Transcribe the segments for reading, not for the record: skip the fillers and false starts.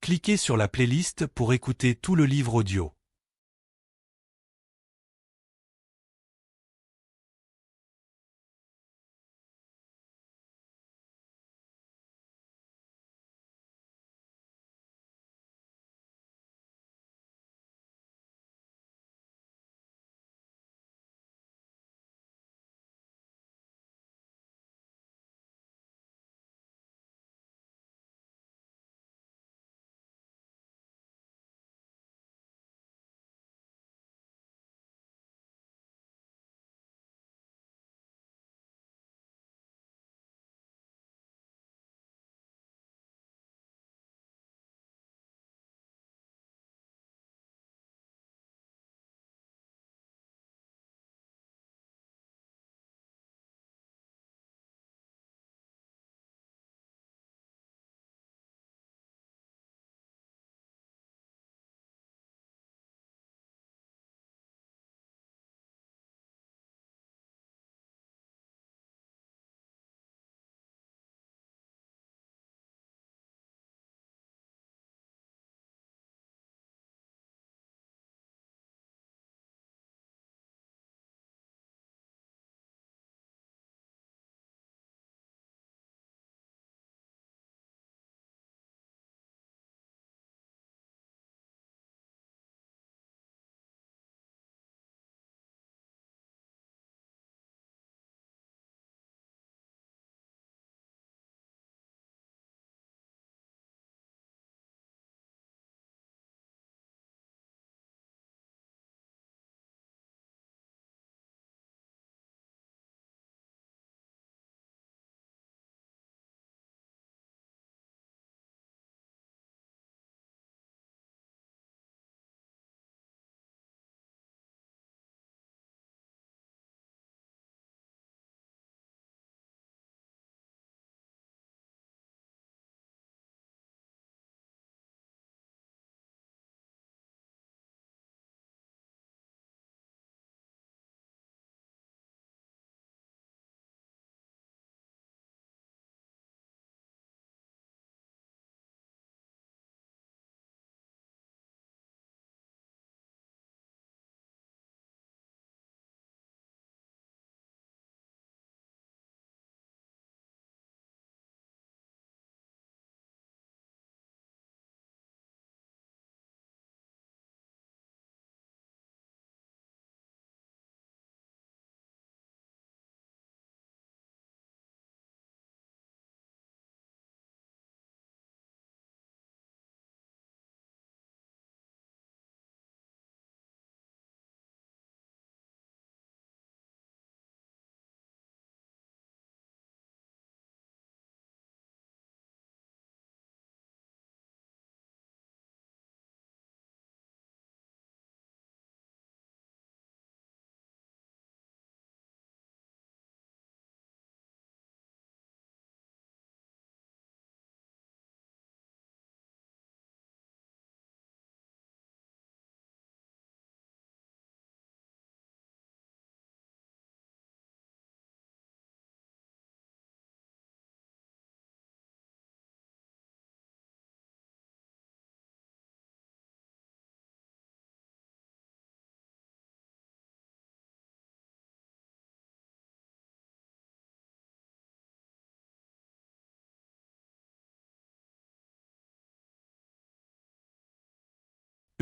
Cliquez sur la playlist pour écouter tout le livre audio.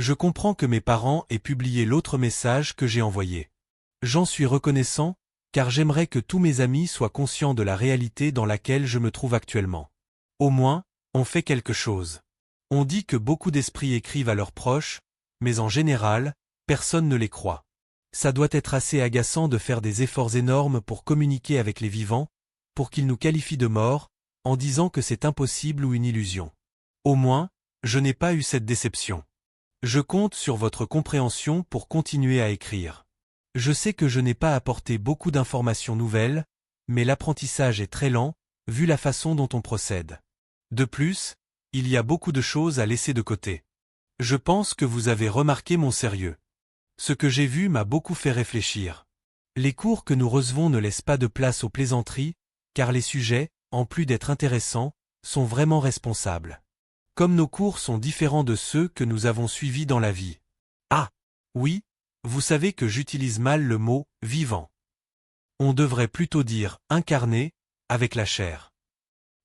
Je comprends que mes parents aient publié l'autre message que j'ai envoyé. J'en suis reconnaissant, car j'aimerais que tous mes amis soient conscients de la réalité dans laquelle je me trouve actuellement. Au moins, on fait quelque chose. On dit que beaucoup d'esprits écrivent à leurs proches, mais en général, personne ne les croit. Ça doit être assez agaçant de faire des efforts énormes pour communiquer avec les vivants, pour qu'ils nous qualifient de morts, en disant que c'est impossible ou une illusion. Au moins, je n'ai pas eu cette déception. Je compte sur votre compréhension pour continuer à écrire. Je sais que je n'ai pas apporté beaucoup d'informations nouvelles, mais l'apprentissage est très lent, vu la façon dont on procède. De plus, il y a beaucoup de choses à laisser de côté. Je pense que vous avez remarqué mon sérieux. Ce que j'ai vu m'a beaucoup fait réfléchir. Les cours que nous recevons ne laissent pas de place aux plaisanteries, car les sujets, en plus d'être intéressants, sont vraiment responsables. Comme nos cours sont différents de ceux que nous avons suivis dans la vie. Ah! Oui, vous savez que j'utilise mal le mot « vivant ». On devrait plutôt dire « incarné » avec la chair.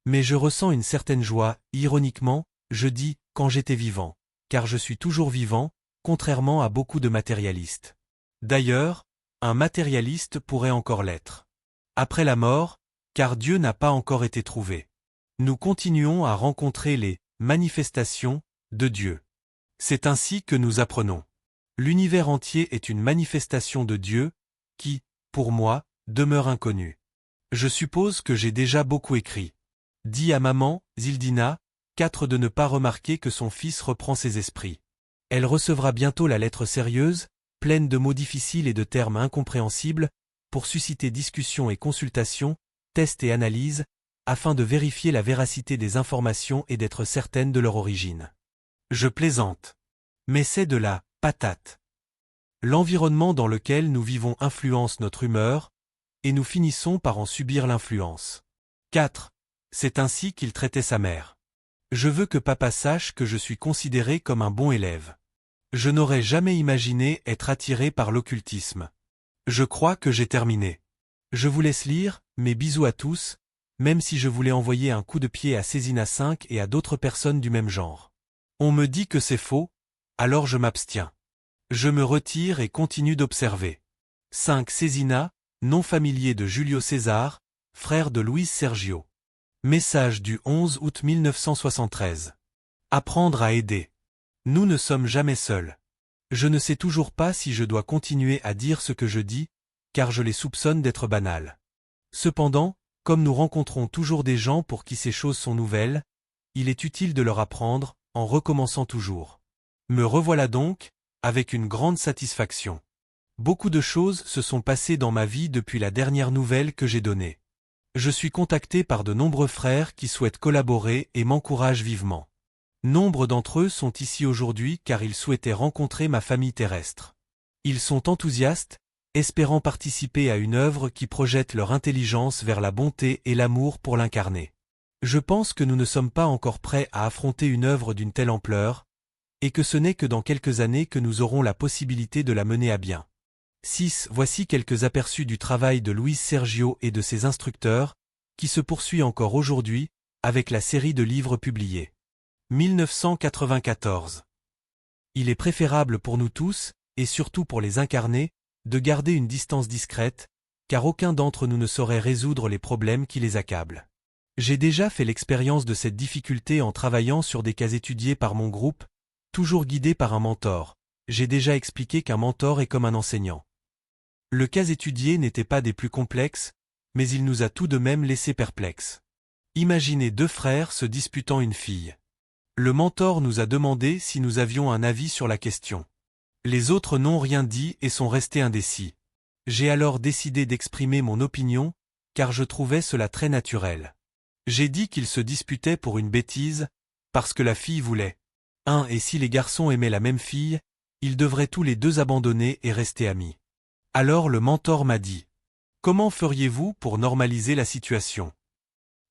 Mais je ressens une certaine joie, ironiquement, je dis « quand j'étais vivant », car je suis toujours vivant, contrairement à beaucoup de matérialistes. D'ailleurs, un matérialiste pourrait encore l'être. Après la mort, car Dieu n'a pas encore été trouvé. Nous continuons à rencontrer les manifestations de Dieu. C'est ainsi que nous apprenons. L'univers entier est une manifestation de Dieu, qui, pour moi, demeure inconnue. Je suppose que j'ai déjà beaucoup écrit. Dis à maman, Zildina, 4 de ne pas remarquer que son fils reprend ses esprits. Elle recevra bientôt la lettre sérieuse, pleine de mots difficiles et de termes incompréhensibles, pour susciter discussion et consultation, tests et analyses, afin de vérifier la véracité des informations et d'être certaine de leur origine. Je plaisante. Mais c'est de la patate. L'environnement dans lequel nous vivons influence notre humeur, et nous finissons par en subir l'influence. 4. C'est ainsi qu'il traitait sa mère. Je veux que papa sache que je suis considéré comme un bon élève. Je n'aurais jamais imaginé être attiré par l'occultisme. Je crois que j'ai terminé. Je vous laisse lire, mes bisous à tous, même si je voulais envoyer un coup de pied à Césina 5 et à d'autres personnes du même genre. On me dit que c'est faux, alors je m'abstiens. Je me retire et continue d'observer. 5. Césina, nom familier de Julio César, frère de Luis Sergio. Message du 11 août 1973. Apprendre à aider. Nous ne sommes jamais seuls. Je ne sais toujours pas si je dois continuer à dire ce que je dis, car je les soupçonne d'être banals. Cependant, comme nous rencontrons toujours des gens pour qui ces choses sont nouvelles, il est utile de leur apprendre, en recommençant toujours. Me revoilà donc, avec une grande satisfaction. Beaucoup de choses se sont passées dans ma vie depuis la dernière nouvelle que j'ai donnée. Je suis contacté par de nombreux frères qui souhaitent collaborer et m'encouragent vivement. Nombre d'entre eux sont ici aujourd'hui car ils souhaitaient rencontrer ma famille terrestre. Ils sont enthousiastes, espérant participer à une œuvre qui projette leur intelligence vers la bonté et l'amour pour l'incarner. Je pense que nous ne sommes pas encore prêts à affronter une œuvre d'une telle ampleur, et que ce n'est que dans quelques années que nous aurons la possibilité de la mener à bien. 6. Voici quelques aperçus du travail de Luis Sergio et de ses instructeurs, qui se poursuit encore aujourd'hui, avec la série de livres publiés. 1994. Il est préférable pour nous tous, et surtout pour les incarnés, de garder une distance discrète, car aucun d'entre nous ne saurait résoudre les problèmes qui les accablent. J'ai déjà fait l'expérience de cette difficulté en travaillant sur des cas étudiés par mon groupe, toujours guidé par un mentor. J'ai déjà expliqué qu'un mentor est comme un enseignant. Le cas étudié n'était pas des plus complexes, mais il nous a tout de même laissé perplexes. Imaginez 2 frères se disputant une fille. Le mentor nous a demandé si nous avions un avis sur la question. Les autres n'ont rien dit et sont restés indécis. J'ai alors décidé d'exprimer mon opinion, car je trouvais cela très naturel. J'ai dit qu'ils se disputaient pour une bêtise, parce que la fille voulait. Et si les garçons aimaient la même fille, ils devraient tous les 2 abandonner et rester amis. Alors le mentor m'a dit « Comment feriez-vous pour normaliser la situation ?»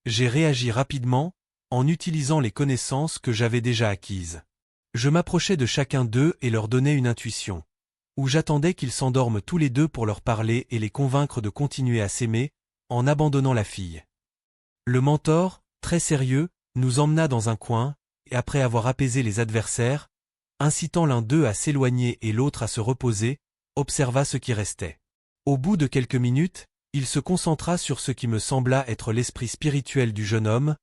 J'ai réagi rapidement, en utilisant les connaissances que j'avais déjà acquises. Je m'approchais de chacun d'eux et leur donnais une intuition. Ou j'attendais qu'ils s'endorment tous les 2 pour leur parler et les convaincre de continuer à s'aimer, en abandonnant la fille. Le mentor, très sérieux, nous emmena dans un coin, et après avoir apaisé les adversaires, incitant l'un d'eux à s'éloigner et l'autre à se reposer, observa ce qui restait. Au bout de quelques minutes, il se concentra sur ce qui me sembla être l'esprit spirituel du jeune homme,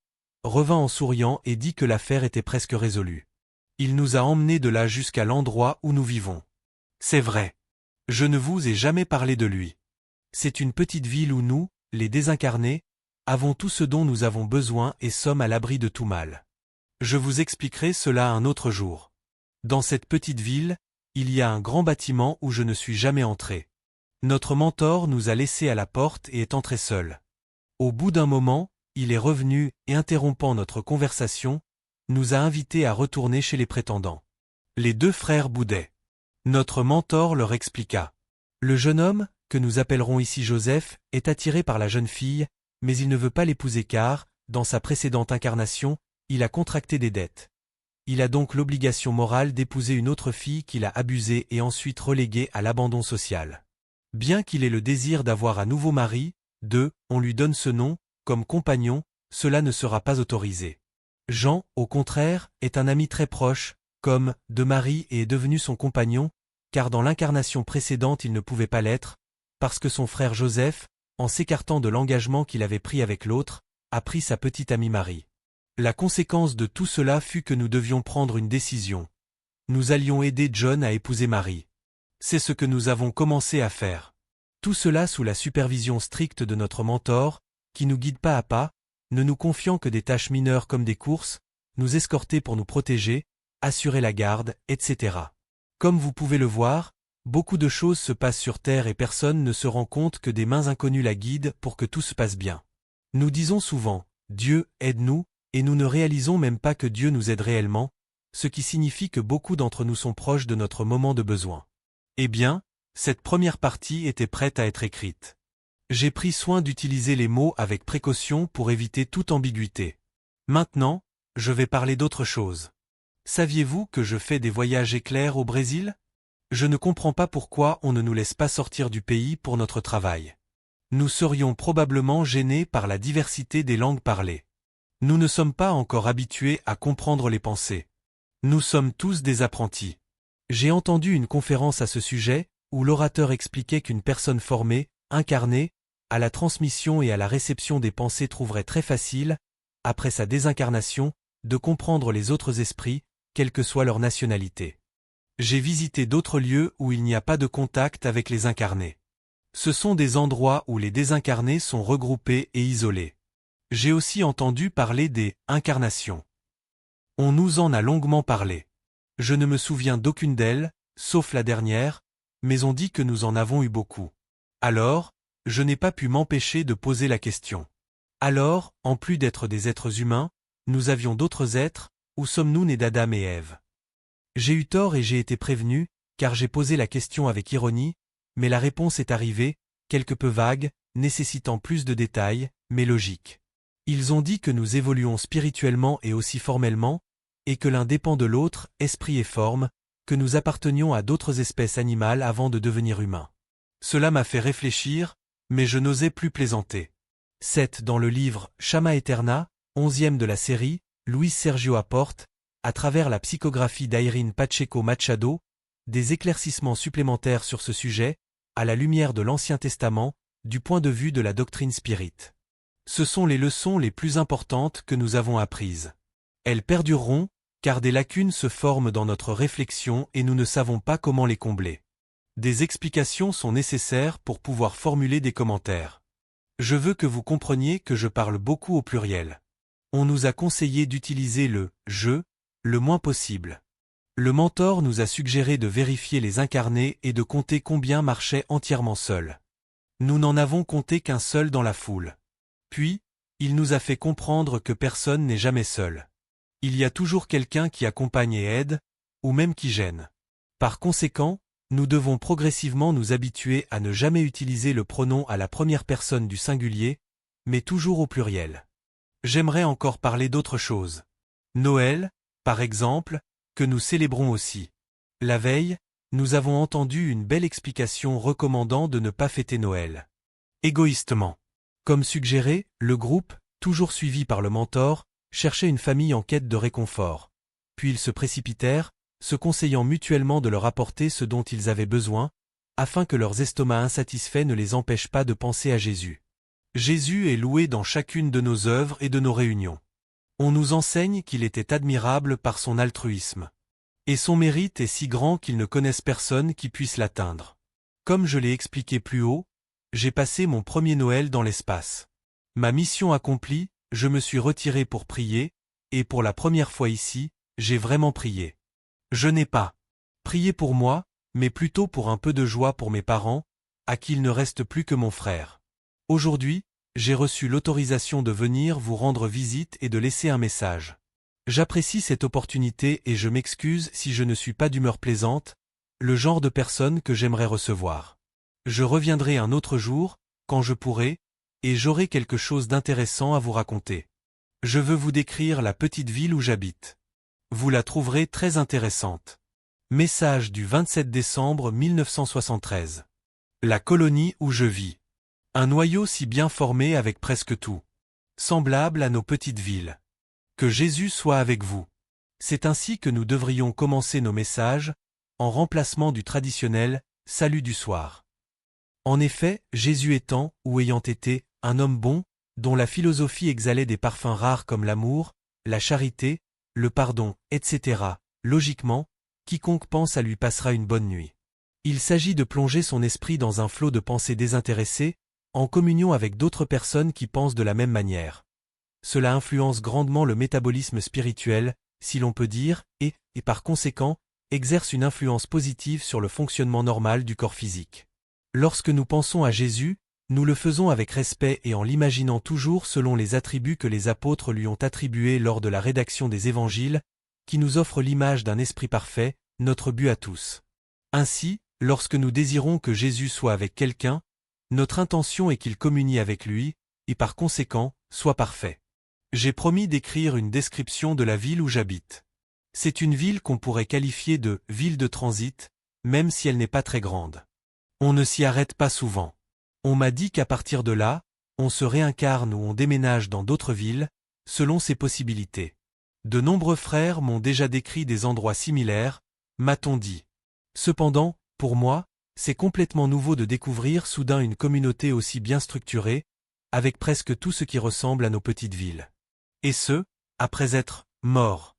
revint en souriant et dit que l'affaire était presque résolue. Il nous a emmenés de là jusqu'à l'endroit où nous vivons. C'est vrai. Je ne vous ai jamais parlé de lui. C'est une petite ville où nous, les désincarnés, avons tout ce dont nous avons besoin et sommes à l'abri de tout mal. Je vous expliquerai cela un autre jour. Dans cette petite ville, il y a un grand bâtiment où je ne suis jamais entré. Notre mentor nous a laissés à la porte et est entré seul. Au bout d'un moment, il est revenu et interrompant notre conversation, nous a invités à retourner chez les prétendants. Les 2 frères boudaient. Notre mentor leur expliqua. Le jeune homme, que nous appellerons ici Joseph, est attiré par la jeune fille, mais il ne veut pas l'épouser car, dans sa précédente incarnation, il a contracté des dettes. il a donc l'obligation morale d'épouser une autre fille qu'il a abusée et ensuite reléguée à l'abandon social. Bien qu'il ait le désir d'avoir un nouveau mari, 2, on lui donne ce nom, comme compagnon, cela ne sera pas autorisé. Jean, au contraire, est un ami très proche, comme, de Marie et est devenu son compagnon, car dans l'incarnation précédente il ne pouvait pas l'être, parce que son frère Joseph, en s'écartant de l'engagement qu'il avait pris avec l'autre, a pris sa petite amie Marie. La conséquence de tout cela fut que nous devions prendre une décision. Nous allions aider John à épouser Marie. C'est ce que nous avons commencé à faire. Tout cela sous la supervision stricte de notre mentor, qui nous guide pas à pas, ne nous confiant que des tâches mineures comme des courses, nous escorter pour nous protéger, assurer la garde, etc. Comme vous pouvez le voir, beaucoup de choses se passent sur Terre et personne ne se rend compte que des mains inconnues la guident pour que tout se passe bien. Nous disons souvent, Dieu, aide-nous, et nous ne réalisons même pas que Dieu nous aide réellement, ce qui signifie que beaucoup d'entre nous sont proches de notre moment de besoin. Eh bien, cette première partie était prête à être écrite. J'ai pris soin d'utiliser les mots avec précaution pour éviter toute ambiguïté. Maintenant, je vais parler d'autre chose. Saviez-vous que je fais des voyages éclairs au Brésil? Je ne comprends pas pourquoi on ne nous laisse pas sortir du pays pour notre travail. Nous serions probablement gênés par la diversité des langues parlées. Nous ne sommes pas encore habitués à comprendre les pensées. Nous sommes tous des apprentis. J'ai entendu une conférence à ce sujet, où l'orateur expliquait qu'une personne formée, incarnée, à la transmission et à la réception des pensées trouverait très facile, après sa désincarnation, de comprendre les autres esprits, quelle que soit leur nationalité. J'ai visité d'autres lieux où il n'y a pas de contact avec les incarnés. Ce sont des endroits où les désincarnés sont regroupés et isolés. J'ai aussi entendu parler des incarnations. On nous en a longuement parlé. Je ne me souviens d'aucune d'elles, sauf la dernière, mais on dit que nous en avons eu beaucoup. Alors, je n'ai pas pu m'empêcher de poser la question. Alors, en plus d'être des êtres humains, nous avions d'autres êtres, où sommes-nous nés d'Adam et Ève? J'ai eu tort et j'ai été prévenu, car j'ai posé la question avec ironie, mais la réponse est arrivée, quelque peu vague, nécessitant plus de détails, mais logique. Ils ont dit que nous évoluons spirituellement et aussi formellement, et que l'un dépend de l'autre, esprit et forme, que nous appartenions à d'autres espèces animales avant de devenir humains. Cela m'a fait réfléchir, mais je n'osais plus plaisanter. 7. Dans le livre Chama Eterna, 11e de la série, Luis Sergio apporte, à travers la psychographie d'Irene Pacheco Machado, des éclaircissements supplémentaires sur ce sujet, à la lumière de l'Ancien Testament, du point de vue de la doctrine spirite. Ce sont les leçons les plus importantes que nous avons apprises. Elles perdureront, car des lacunes se forment dans notre réflexion et nous ne savons pas comment les combler. Des explications sont nécessaires pour pouvoir formuler des commentaires. Je veux que vous compreniez que je parle beaucoup au pluriel. On nous a conseillé d'utiliser le « je » le moins possible. Le mentor nous a suggéré de vérifier les incarnés et de compter combien marchaient entièrement seuls. Nous n'en avons compté qu'un seul dans la foule. Puis, il nous a fait comprendre que personne n'est jamais seul. Il y a toujours quelqu'un qui accompagne et aide, ou même qui gêne. Par conséquent, nous devons progressivement nous habituer à ne jamais utiliser le pronom à la première personne du singulier, mais toujours au pluriel. J'aimerais encore parler d'autre chose. Noël, par exemple, que nous célébrons aussi. La veille, nous avons entendu une belle explication recommandant de ne pas fêter Noël. Égoïstement. Comme suggéré, le groupe, toujours suivi par le mentor, cherchait une famille en quête de réconfort. Puis ils se précipitèrent, se conseillant mutuellement de leur apporter ce dont ils avaient besoin, afin que leurs estomacs insatisfaits ne les empêchent pas de penser à Jésus. Jésus est loué dans chacune de nos œuvres et de nos réunions. On nous enseigne qu'il était admirable par son altruisme. Et son mérite est si grand qu'ils ne connaissent personne qui puisse l'atteindre. Comme je l'ai expliqué plus haut, j'ai passé mon premier Noël dans l'espace. Ma mission accomplie, je me suis retiré pour prier, et pour la première fois ici, j'ai vraiment prié. Je n'ai pas prié pour moi, mais plutôt pour un peu de joie pour mes parents, à qui il ne reste plus que mon frère. Aujourd'hui, j'ai reçu l'autorisation de venir vous rendre visite et de laisser un message. J'apprécie cette opportunité et je m'excuse si je ne suis pas d'humeur plaisante, le genre de personne que j'aimerais recevoir. Je reviendrai un autre jour, quand je pourrai, et j'aurai quelque chose d'intéressant à vous raconter. Je veux vous décrire la petite ville où j'habite. Vous la trouverez très intéressante. Message du 27 décembre 1973. La colonie où je vis. Un noyau si bien formé avec presque tout. Semblable à nos petites villes. Que Jésus soit avec vous. C'est ainsi que nous devrions commencer nos messages, en remplacement du traditionnel « salut du soir ». En effet, Jésus étant, ou ayant été, un homme bon, dont la philosophie exhalait des parfums rares comme l'amour, la charité, le pardon, etc., logiquement, quiconque pense à lui passera une bonne nuit. Il s'agit de plonger son esprit dans un flot de pensées désintéressées, en communion avec d'autres personnes qui pensent de la même manière. Cela influence grandement le métabolisme spirituel, si l'on peut dire, et par conséquent, exerce une influence positive sur le fonctionnement normal du corps physique. Lorsque nous pensons à Jésus, nous le faisons avec respect et en l'imaginant toujours selon les attributs que les apôtres lui ont attribués lors de la rédaction des évangiles, qui nous offrent l'image d'un esprit parfait, notre but à tous. Ainsi, lorsque nous désirons que Jésus soit avec quelqu'un, notre intention est qu'il communie avec lui, et par conséquent, soit parfait. J'ai promis d'écrire une description de la ville où j'habite. C'est une ville qu'on pourrait qualifier de « ville de transit », même si elle n'est pas très grande. On ne s'y arrête pas souvent. On m'a dit qu'à partir de là, on se réincarne ou on déménage dans d'autres villes, selon ses possibilités. De nombreux frères m'ont déjà décrit des endroits similaires, m'a-t-on dit. Cependant, pour moi, c'est complètement nouveau de découvrir soudain une communauté aussi bien structurée, avec presque tout ce qui ressemble à nos petites villes. Et ce, après être morts.